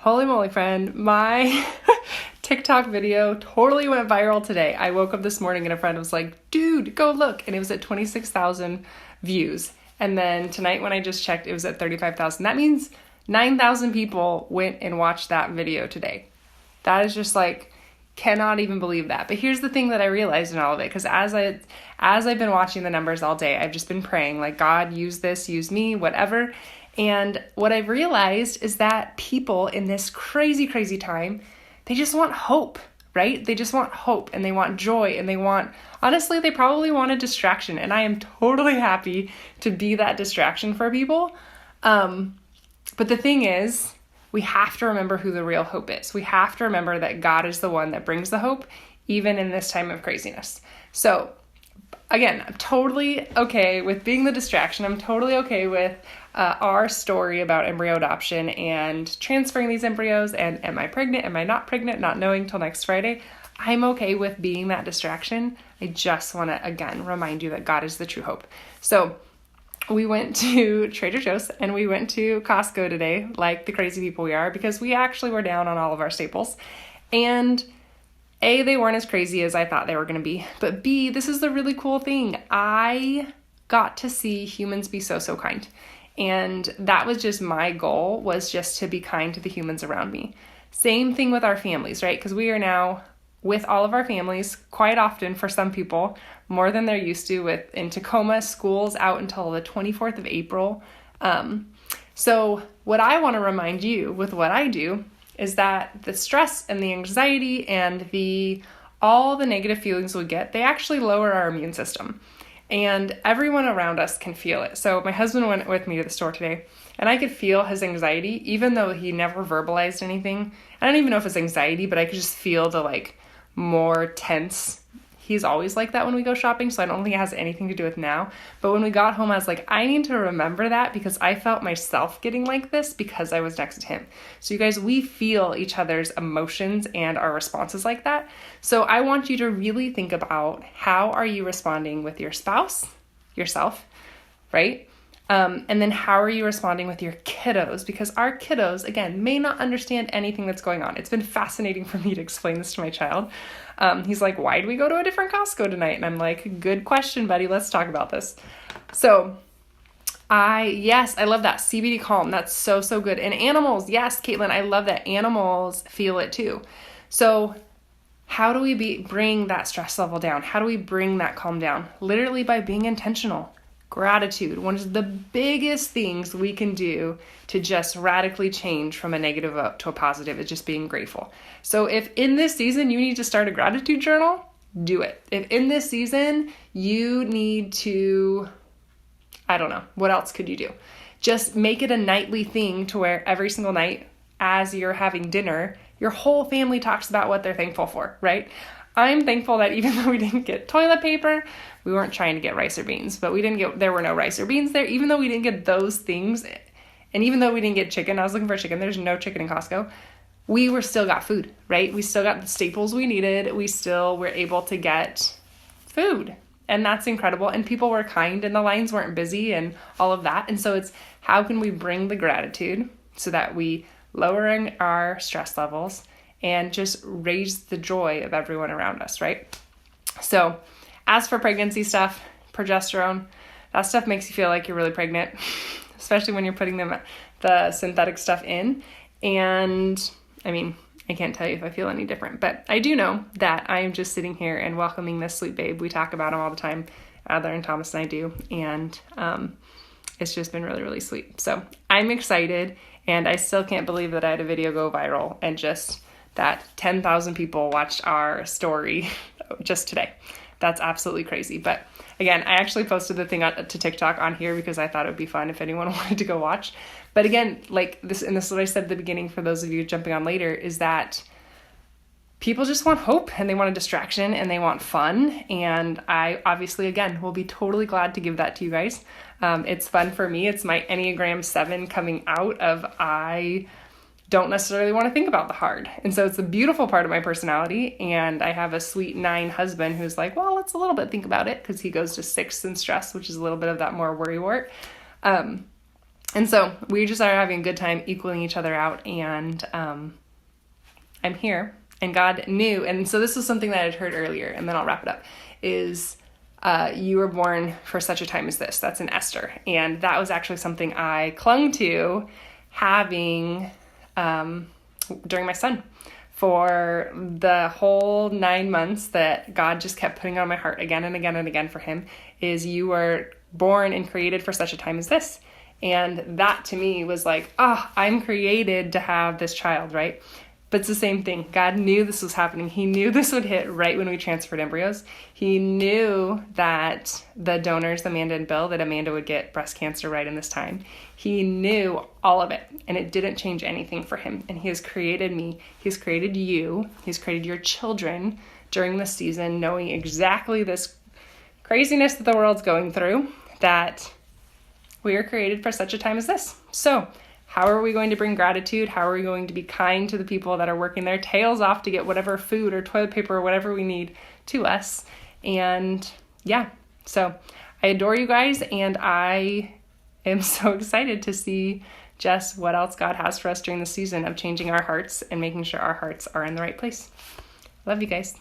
Holy moly, friend, my TikTok video totally went viral today. I woke up this morning and a friend was like, dude, go look. And it was at 26,000 views. And then tonight when I just checked, it was at 35,000. That means 9,000 people went and watched that video today. That is just like, cannot even believe that. But here's the thing that I realized in all of it, because as I've been watching the numbers all day, I've just been praying, like, God, use this, use me, whatever. And what I've realized is that people in this crazy, crazy time, they just want hope, right? They just want hope and they want joy and honestly, they probably want a distraction. And I am totally happy to be that distraction for people. But the thing is, we have to remember who the real hope is. We have to remember that God is the one that brings the hope, even in this time of craziness. So again, I'm totally okay with being the distraction. I'm totally okay with our story about embryo adoption and transferring these embryos and am I pregnant, am I not pregnant, not knowing till next Friday. I'm okay with being that distraction. I just want to, again, remind you that God is the true hope. So we went to Trader Joe's and we went to Costco today, like the crazy people we are, because we actually were down on all of our staples. And A, they weren't as crazy as I thought they were going to be. But B, this is the really cool thing. I got to see humans be so, so kind. And that was just my goal, was just to be kind to the humans around me. Same thing with our families, right? Because we are now with all of our families quite often for some people, more than they're used to in Tacoma, school's out until the 24th of April. So what I want to remind you with what I do is that the stress and the anxiety and all the negative feelings we get, they actually lower our immune system. And everyone around us can feel it. So my husband went with me to the store today, and I could feel his anxiety, even though he never verbalized anything. I don't even know if it's anxiety, but I could just feel the more tense. He's always like that when we go shopping, so I don't think it has anything to do with now. But when we got home, I was like, I need to remember that because I felt myself getting like this because I was next to him. So you guys, we feel each other's emotions and our responses like that. So I want you to really think about, how are you responding with your spouse, yourself, right? And then how are you responding with your kiddos? Because our kiddos, again, may not understand anything that's going on. It's been fascinating for me to explain this to my child. He's like, why did we go to a different Costco tonight? And I'm like, good question, buddy. Let's talk about this. So I love that. CBD Calm. That's so, so good. And animals. Yes, Caitlin, I love that. Animals feel it too. So how do we bring that stress level down? How do we bring that calm down? Literally by being intentional. Gratitude, one of the biggest things we can do to just radically change from a negative up to a positive, is just being grateful. So if in this season you need to start a gratitude journal, do it. If in this season you need to, I don't know, what else could you do? Just make it a nightly thing to where every single night as you're having dinner, your whole family talks about what they're thankful for, right? I'm thankful that even though we didn't get toilet paper, we weren't trying to get rice or beans, but there were no rice or beans there. Even though we didn't get those things, and even though we didn't get chicken, I was looking for chicken, there's no chicken in Costco, we still got food, right? We still got the staples we needed. We still were able to get food, and that's incredible. And people were kind and the lines weren't busy and all of that. And so it's, how can we bring the gratitude so that we lowering our stress levels and just raise the joy of everyone around us, right? So as for pregnancy stuff, progesterone, that stuff makes you feel like you're really pregnant, especially when you're putting the synthetic stuff in. And I mean, I can't tell you if I feel any different, but I do know that I am just sitting here and welcoming this sweet babe. We talk about him all the time, Adler and Thomas and I do. And it's just been really, really sweet. So I'm excited, and I still can't believe that I had a video go viral and just that 10,000 people watched our story just today. That's absolutely crazy. But again, I actually posted the thing to TikTok on here because I thought it would be fun if anyone wanted to go watch. But again, like this, and this is what I said at the beginning for those of you jumping on later, is that people just want hope and they want a distraction and they want fun. And I obviously, again, will be totally glad to give that to you guys. It's fun for me. It's my Enneagram 7 coming out of I don't necessarily want to think about the hard. And so it's a beautiful part of my personality. And I have a sweet 9 husband who's like, well, let's a little bit think about it, because he goes to 6 in stress, which is a little bit of that more worrywart. And so we just are having a good time equaling each other out, and I'm here, and God knew. And so this was something that I'd heard earlier, and then I'll wrap it up, is you were born for such a time as this. That's in Esther. And that was actually something I clung to having during my son. For the whole 9 months that God just kept putting on my heart again and again and again for him, is you were born and created for such a time as this. And that to me was like, I'm created to have this child, right? But it's the same thing. God knew this was happening. He knew this would hit right when we transferred embryos. He knew that the donors, Amanda and Bill, that Amanda would get breast cancer right in this time. He knew all of it, and it didn't change anything for him. And he has created me. He's created you. He's created your children during this season, knowing exactly this craziness that the world's going through, that we are created for such a time as this. So how are we going to bring gratitude? How are we going to be kind to the people that are working their tails off to get whatever food or toilet paper or whatever we need to us? And yeah, so I adore you guys, and I am so excited to see just what else God has for us during the season of changing our hearts and making sure our hearts are in the right place. Love you guys.